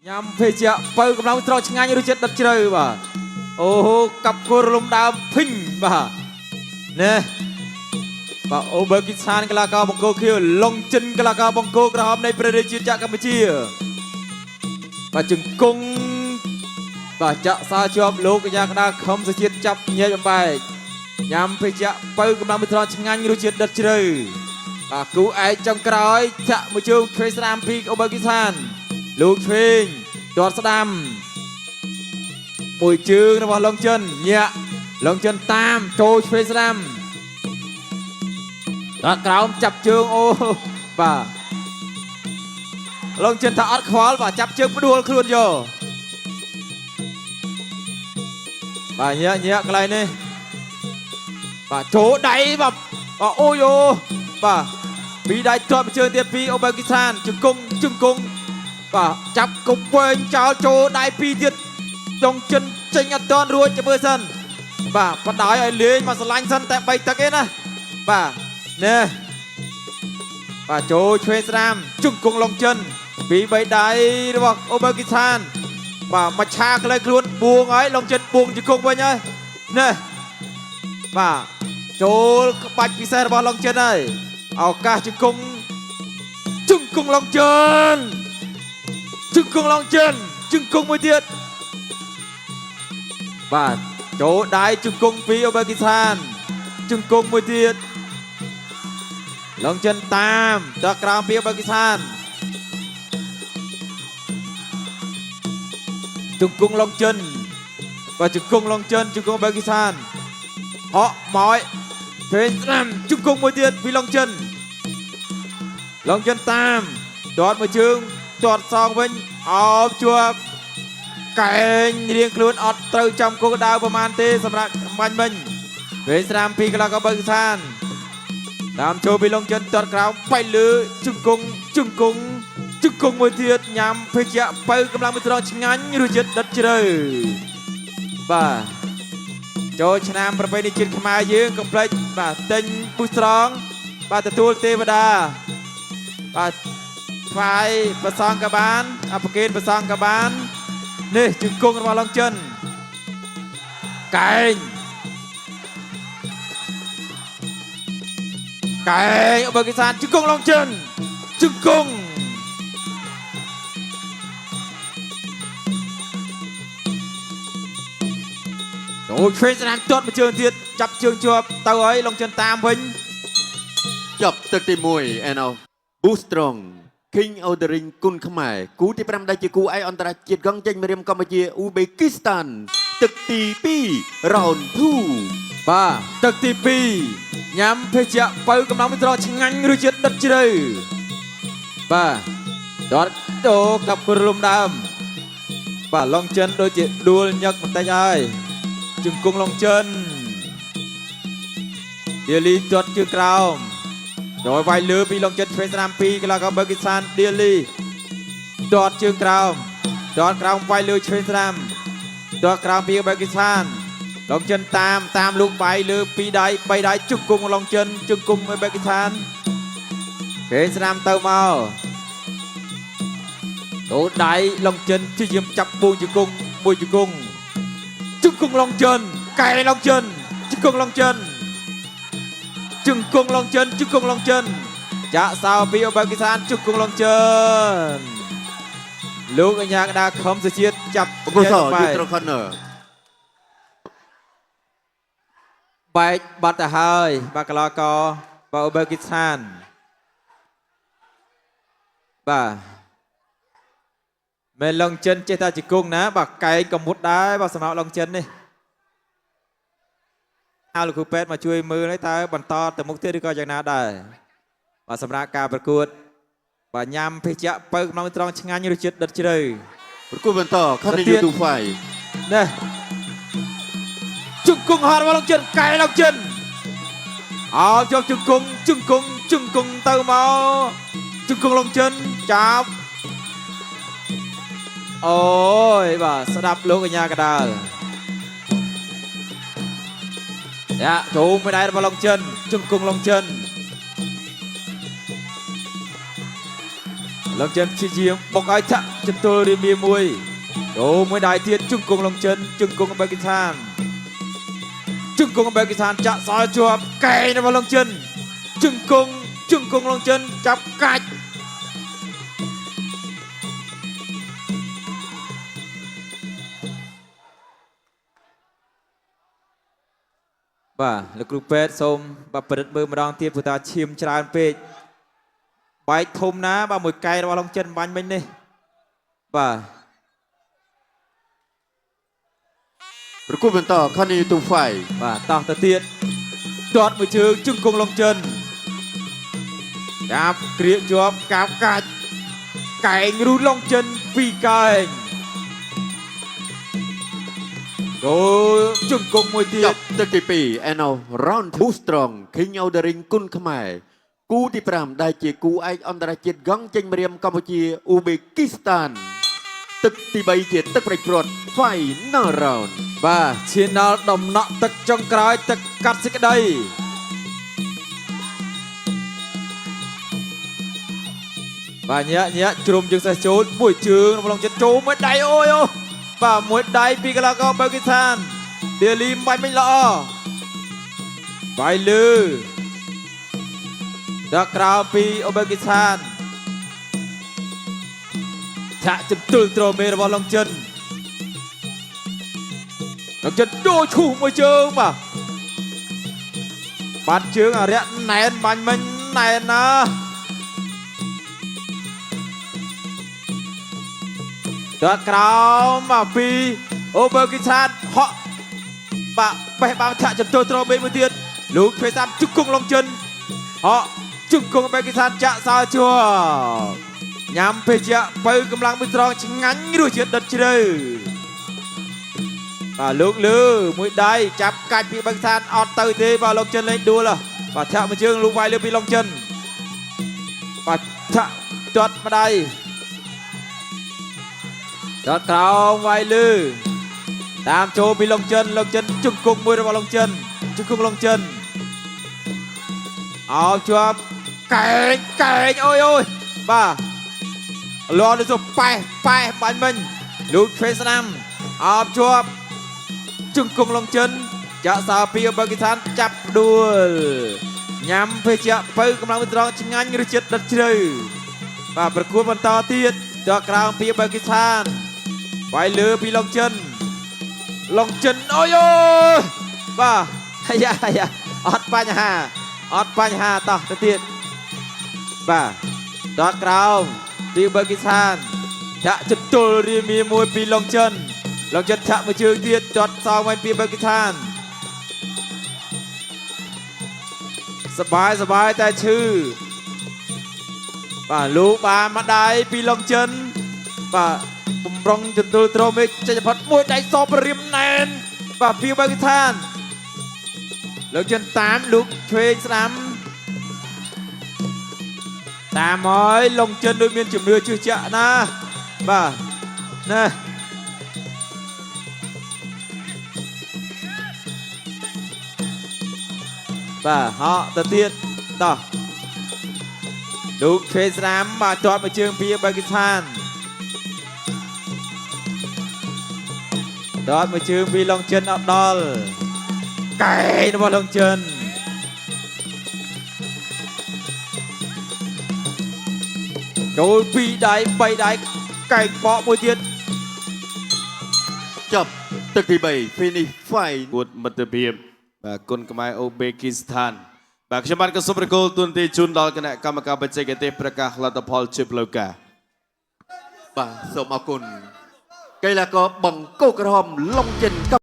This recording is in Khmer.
ញ៉ាំភេសជ្ជៈបើកំឡុងស្រកឆ្ងាញ់រសជាតិដិតជ្រៅបាទអូកាប់គល់រលំដើមភិញបាទណែបាទអូបឺគីស្ថានកីឡាករបង្គោលខៀវឡុងចិនកីឡាករបង្គោលក្រហមនៃព្រះរាជាណាចក្រកម្ពុជាបាទជង្គង់បាទចាក់សារជាប់លោកកញ្ញាកណ្ដាលខំសុជាតិចាប់ញែកបំបែកញ៉ាំភេសជ្ជៈបើកំឡុងស្រកឆ្ងាញ់រសជាតិដិតជ្រៅបាទគូឯកចុងក្រោយចាក់មួយជើងឆ្វេងស្ដាំពីអូបឺគីស្ថានលោកឆ្វេងទាត់ស្ដាំមួយជើងរបស់ឡុងចិនញាក់ឡុងចិនតាមចូលឆ្វេងស្ដាំទាត់ក្រោមចាប់ជើងអូបាទឡុងចិនថាអត់ខ្វល់បាទចាប់ជើងផ្ដួលខ្លួនយកបាទញាក់កន្លែងនេះបាទចូលដៃបាទអូយអូបាទពីដៃទាត់មួយជើងទៀតពីអូបឺគីស្ថានជង្គង់បាទចាប់គប់វែងចោលចូលដៃពីរទៀតចុងចិនចេញអត់ទាន់រួចទៅមើលសិនបាទបដ ாய் ឲ្យលេងមកស្រឡាញ់សិនតែ3ទឹកឯណាបាទនេះបាទចូលឆ្វេងស្ដាំជង្គង់ឡុងចិនពី3ដៃរបស់អូបឺគីស្ថានបាទមកឆាក្លែងខ្លួនបួងហើយឡុងចិនបួងជង្គង់វិញហើយនេះបាទចូលក្បាច់ពិសេសរបស់ឡុងចិនហើយឱកាសជង្គង់ឡុងចិនជង្គង់មួយទៀតបាទចូលដៃជង្គង់ពីអូបឺគីស្ថានជង្គង់មួយទៀតឡុងចិនតាមដល់ក្រោមពីអូបឺគីស្ថានជង្គង់ឡុងចិនបាទជង្គង់ឡុងចិនជង្គង់អូបឺគីស្ថានហក់ម៉ោយឆ្វេងស្ដាំជង្គង់មួយទៀតពីឡុងចិនតាមទាត់មួយជើងទាត់សងវិញអោបជាប់កែងរៀងខ្លួនអត់ត្រូវចំគោលដៅប្រមាណទេសម្រាប់បាញ់វិញវេស្រាមពីកន្លងអូបឺគីស្ថានតាមចូលពីឡុងចិនទាត់ក្រោមបៃលើជង្គង់មួយទៀតញ៉ាំភេសជ្ជៈបើកម្លាំងមួយត្រង់ឆ្ងាញ់រសជាតិដិតជ្រៅបាទចូលឆ្នាំប្រពៃណីជាតិខ្មែរយើងកុំភ្លេចបាទទិញពុះស្រង់បាទទទួលទេវតាបាទថ្វាយប្រសងក៏បានអបកេនប្រសងក៏បាននេះជង្គង់របស់ឡុងចិនកែងអូបឺគីស្ថានជង្គង់ឡុងចិនជង្គង់អូឆ្វេងស្ដាំទាត់មួយជើងទៀតចាប់ជើងជាប់ទៅហើយឡុងចិនតាមវិញចប់ទឹកទី1 and of Boostrong King of the Ring គុណខ្មែរគូទី5ដែលជាគូឯកអន្តរជាតិកង់ចេញមករៀមកម្ពុជាអ៊ូបេគីស្ថានទឹកទី2 round 2បាទទឹកទី2ញ៉ាំភេសជ្ជៈបើកម្លាំងមួយត្រង់ឆ្ងាញ់រសជាតិដិតជ្រៅបាទដល់តូកាប់រលំដើមបាទឡុងចិនដូចជាដួលញឹកបន្តិចហើយជង្គង់ឡុងចិនឌីលីទាត់ជើងក្រោមដោយវាយលើពីឡុងចិនឆ្វេងស្ដាំពីកន្លងអូបឺគីស្ថានឌីលីទាត់ជើងក្រោមវាយលើឆ្វេងស្ដាំទាត់ក្រោមពីអូបឺគីស្ថានឡុងចិនតាមលោកបាយលើ2ដៃ3ដៃជង្គង់ឡុងចិនជង្គង់អូបឺគីស្ថានឆ្វេងស្ដាំទៅមកអូដៃឡុងចិនជាយាមចាប់បួងជង្គង់មួយជង្គង់ឡុងចិនកែឡុងចិនជង្គង់ឡុងចិនចាក់សោពីអូបឺគីស្ថានជង្គង់ឡុងចិនលោកអញ្ញាកដាខំសុជាតិចាប់កុសលយុទ្ធរខនបែកបាត់ទៅហើយបាទកន្លងកបាទអូបឺគីស្ថានបាទមែនឡុងចិនចេះតែជង្គង់ណាបាទកែងក៏មុតដែរបាទសម្រាប់ឡុងចិននេះឲ្យលោកគ្រូពេទ្យមកជួយមើលនេះតើបន្តទៅមុខទៀតឬក៏យ៉ាងណាដែរបាទសម្រាប់ការប្រកួតបាទញ៉ាំភេសជ្ជៈបើកម្លាំងត្រង់ឆ្ងាញ់រសជាតិដិតជ្រៅប្រកួតបន្តខាង YouTube Fight នេះជង្គង់ហត់របស់ឡុងចិនកែឡុងចិនអោជាប់ជង្គង់ទៅមកជង្គង់ឡុងចិនចាប់អូយបាទស្ដាប់លោកអញ្ញាកដាលយ៉ាចូលមួយដៃរបស់ឡុងចិនជង្គង់ឡុងចិន Long chân chi chiếm bóng ai chạm chụp tôi đi mì mùi đồ mới đại tiết chung cùng Long chân chung cùng Pakistan chung cùng Pakistan chạm soi chùa cày nó vào Long chân chung cùng Long chân chạm cạch bà là group pet xôm bà bật bơ mà đang tiêm phụ ta chìm tràn pet bài thôm ná bà mùi cay vào Long chân bánh mình đi bà ប្រគួតបន្តខនីទូហ្វៃ và tao ta tiết đọt một trường chung cùng Long chân đạp kia chụp cạp cạch cảnh rút Long chân vì cảnh rồi chung cùng một ច tiết ប់ទឹកទី2 NO Round Boostrong King of the Ring គុនខ្មែរគូទី5ដែលជាគូឯកអន្តរជាតិកង់ចេញម្រាមកម្ពុជាអ៊ូបេគីស្ថានទឹកទី3ជាទឹកប្រេចព្រាត់ Final Round và chiến đấu đồng nọ tật trong cái tật cắt xích đây và nhẹ chùm chừng sẽ trốn buổi trường Long chân trốn mới đáy ôi ô và mới đáy vì cái là có Pakistan địa lim bay mình lọ bay lư đã cao pi Pakistan thả chân tương trồ mê vào Long chân đôi chủ môi trường mà bắt chương à rẽ nén bánh mình nén à đợt cao mà phi Pakistan họ bà bè bao thạ chấm tôi trò bên một tiền lúc phía sam chúc cùng Long chân họ chúc cùng Pakistan chạ sao chưa nhằm phê chạ bay cầm lăng bên trong chính ngắn đuổi chuyện đất chơi và lúc lư mũi đây chắp cạch bị Pakistan ọt từ thế vào Long chân lên đua là và theo một chương lúc vai lư bị Long chân và thạ chọt vào đây chọt cao vai lư tam chỗ bị Long chân chung cùng môi vào Long chân chung cùng Long chân áo chua cày ôi ôi bà lo được rồi bay bắn mình lúc phía nam áo chua chung cùng Long chân chợ sao pia Pakistan chắp đuôi nhắm phê chợ phơiกำลัง strong ឆ្ងាញ់ឬចិត្តដិតជ្រៅបាទប្រគួតបន្តទៀតចកក្រោមពៀ Pakistan វាយលើពី Long chânអូយអូយបាទយ៉ាអត់បញ្ហាតោះទៅទៀតបាទចកក្រោមពី Pakistan ចាក់ចន្ទល់រៀមមួយពី Long chânចាក់មួយជើងទៀតចត់សងវិញពី Pakistan សបាយតែឈឺបាទលោកបានមកដៃពី Long chân បាទបំរុងចន្ទល់ត្រមេចេញផុតមួយដៃសបរៀមណែនបាទពី Pakistan Long chân តាមលោកឆ្វេងស្ដាំតាមហើយ Long chân ដូចមានជំនឿជឿជាក់ណាបាទណា và họ đầu tiên đó đúng phía nam mà chọn một trường phía Pakistan đó một trường phía Long chân ở đó cày nó vào Long chân rồi vì đáy bay đáy cày bỏ một tiền ចប់ទឹកទី3 Finish Fight គួតមិត្តភាពបាទគុនខ្មែរអូបេគីស្ថានបាទខ្ញុំបានក៏សូមប្រកល់ទូនទីជូនដល់គណៈកម្មការបច្ចេកទេសប្រកាសលទ្ធផលជាផ្លូវការ បាទសូមអរគុណកីឡាករបង្គោលក្រហម Long chân